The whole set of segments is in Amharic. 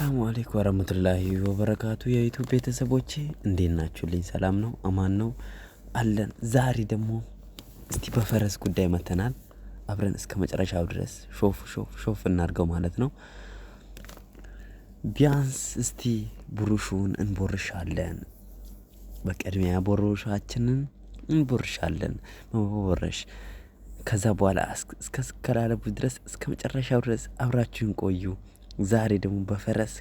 አሰላሙ አለይኩም ወራህመቱላሂ ወበረካቱ የዩቲዩብ ቤተሰቦቼ እንዴት ናችሁልኝ? ሰላም ነው? አማን ነው አለን። ዛሬ ደግሞ እስቲ በፈረስ ጉዳይ መተናል። አብረን እስከ መጨረሻው ድረስ ሾፍ እናድርገው ማለት ነው። ቢያንስ እስቲ ብሩሹን እንቦርሻለን። በቅድሚያ ቦርሻችንን እንቦርሻለን። መቦረሽ ከዛ በኋላ እስከ ስከላለቡ ድረስ እስከ መጨረሻው ድረስ አብራችሁን ቆዩ። ዛሬ ደግሞ በፈረስ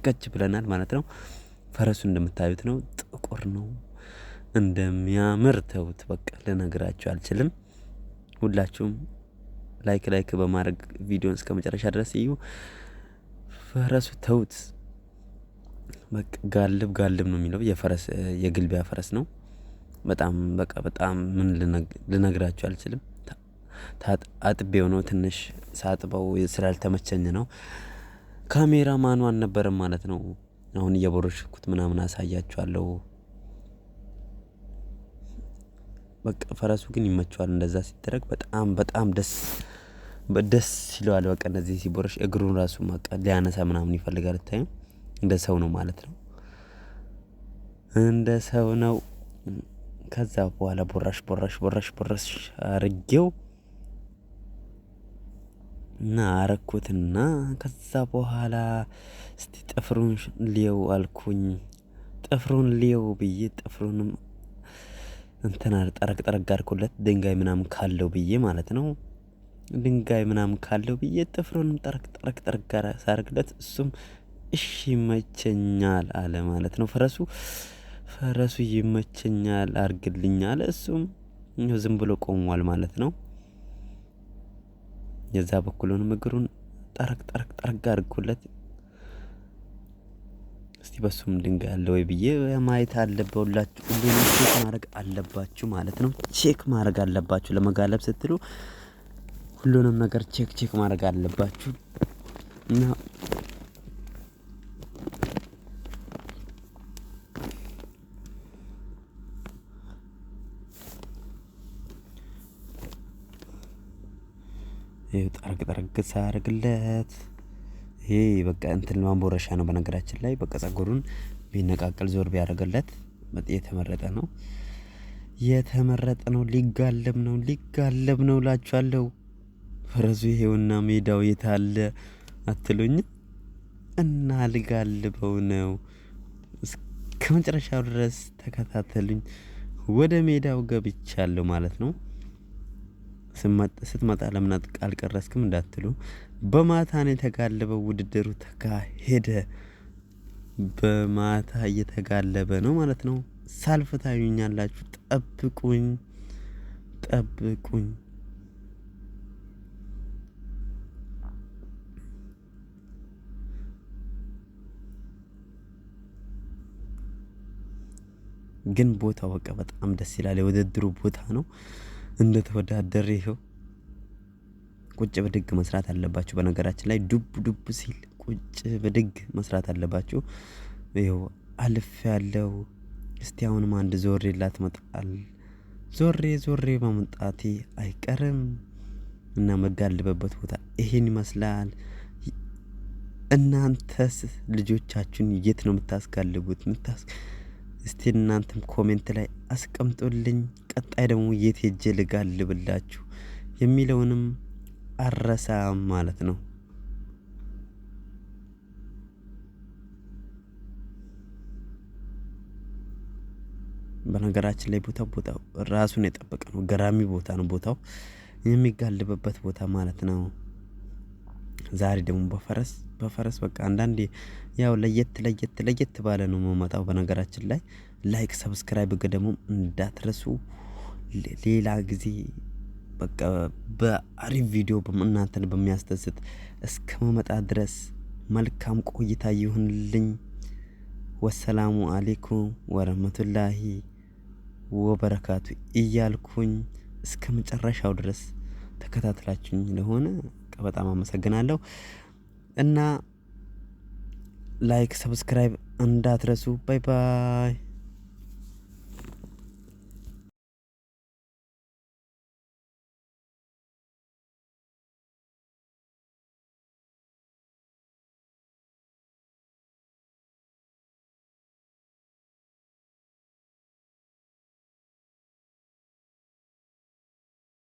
ከች ብለናል ማለት ነው። ፈረሱ እንደምታዩት ነው፣ ጥቁር ነው፣ እንደሚያምር ተውት። በቃ ልነግራችሁ አልችልም። ሁላችሁም ላይክ በማድረግ ቪዲዮን እስከ መጨረሻ ድረስ እዩ። ፈረሱ ተውት፣ በቃ ጋልብ ነው የሚለው። የግልቢያ ፈረስ ነው። በጣም ምን ልነግራችሁ አልችልም። አጥቤው ነው፣ ትንሽ ሳጥበው ስላልተመቸኝ ነው። ካሜራ ማኑ አልነበረም ማለት ነው። አሁን እየቦረሽኩት ምናምን አሳያችኋለሁ። በቃ ፈረሱ ግን ይመቸዋል እንደዛ ሲደረግ፣ በጣም ደስ ይለዋል። በቃ እንደዚህ ሲቦረሽ እግሩን ራሱ በቃ ሊያነሳ ምናምን ይፈልጋል። ታዩ፣ እንደ ሰው ነው ማለት ነው። እንደ ሰው ነው። ከዛ በኋላ ቦራሽ አርጌው እና አረኩትና ከዛ በኋላ እስቲ ጥፍሩን ሊየው አልኩኝ። ጥፍሩን ሊየው ብዬ ጥፍሩንም እንትና ጠረቅ አድርኩለት፣ ድንጋይ ምናምን ካለው ብዬ ማለት ነው። ድንጋይ ምናምን ካለው ብዬ ጥፍሩንም ጠረቅ ጋር ሳርግለት እሱም እሺ ይመቸኛል አለ ማለት ነው። ፈረሱ ይመቸኛል አርግልኝ አለ። እሱም ዝም ብሎ ቆሟል ማለት ነው። የዛ በኩሉንም እግሩን ጠረቅ አድርኩለት። እስቲ በሱም ድንጋይ አለ ወይ ብዬ ማየት አለባችሁ። ሁሉንም ቼክ ማድረግ አለባችሁ ማለት ነው። ቼክ ማድረግ አለባችሁ ለመጋለብ ስትሉ ሁሉንም ነገር ቼክ ማድረግ አለባችሁ እና ጠረቅ ሳያደርግለት ይሄ በቃ እንትን ማንቦረሻ ነው። በነገራችን ላይ በቃ ጸጉሩን ቢነቃቀል ዞር ቢያደርግለት የተመረጠ ነው። ሊጋለብ ነው እላችኋለሁ። ፈረሱ ይሄውና ሜዳው የት አለ አትሉኝ? እና ልጋልበው ነው። እስከ መጨረሻው ድረስ ተከታተሉኝ። ወደ ሜዳው ገብቻለሁ ማለት ነው። ስትመጣ ለምን አልቀረስክም እንዳትሉ፣ በማታ ነው የተጋለበው። ውድድሩ ተካሄደ። በማታ እየተጋለበ ነው ማለት ነው። ሳልፍ ታዩኛላችሁ። ጠብቁኝ። ግን ቦታው በቃ በጣም ደስ ይላል። የውድድሩ ቦታ ነው። እንደተወዳደረ ይኸው ቁጭ ብድግ መስራት አለባችሁ። በነገራችን ላይ ዱብ ሲል ቁጭ ብድግ መስራት አለባችሁ። ይኸው አልፍ ያለው። እስቲ አሁንም አንድ ዞሬላት መጣል። ዞሬ ማምጣቴ አይቀርም እና መጋልበበት ቦታ ይሄን ይመስላል። እናንተስ ልጆቻችሁን የት ነው የምታስጋልቡት? እስቲ እናንተም ኮሜንት ላይ አስቀምጡልኝ። ቀጣይ ደግሞ የት ሄጄ ልጋልብላችሁ የሚለውንም አረሳም ማለት ነው። በነገራችን ላይ ቦታው ራሱን የጠበቀ ነው። ገራሚ ቦታ ነው። ቦታው የሚጋልብበት ቦታ ማለት ነው። ዛሬ ደግሞ በፈረስ በቃ አንዳንዴ ያው ለየት ባለ ነው የምመጣው። በነገራችን ላይ ላይክ ሰብስክራይብ ደግሞ እንዳትረሱ። ሌላ ጊዜ በቃ በአሪፍ ቪዲዮ እናንተን በሚያስደስት እስከመመጣ ድረስ መልካም ቆይታ ይሁንልኝ። ወሰላሙ አለይኩም ወረህመቱላሂ ወበረካቱ እያልኩኝ እስከ መጨረሻው ድረስ ተከታትላችሁኝ ለሆነ በጣም አመሰግናለሁ እና ላይክ ሰብስክራይብ እንዳትረሱ። ባይ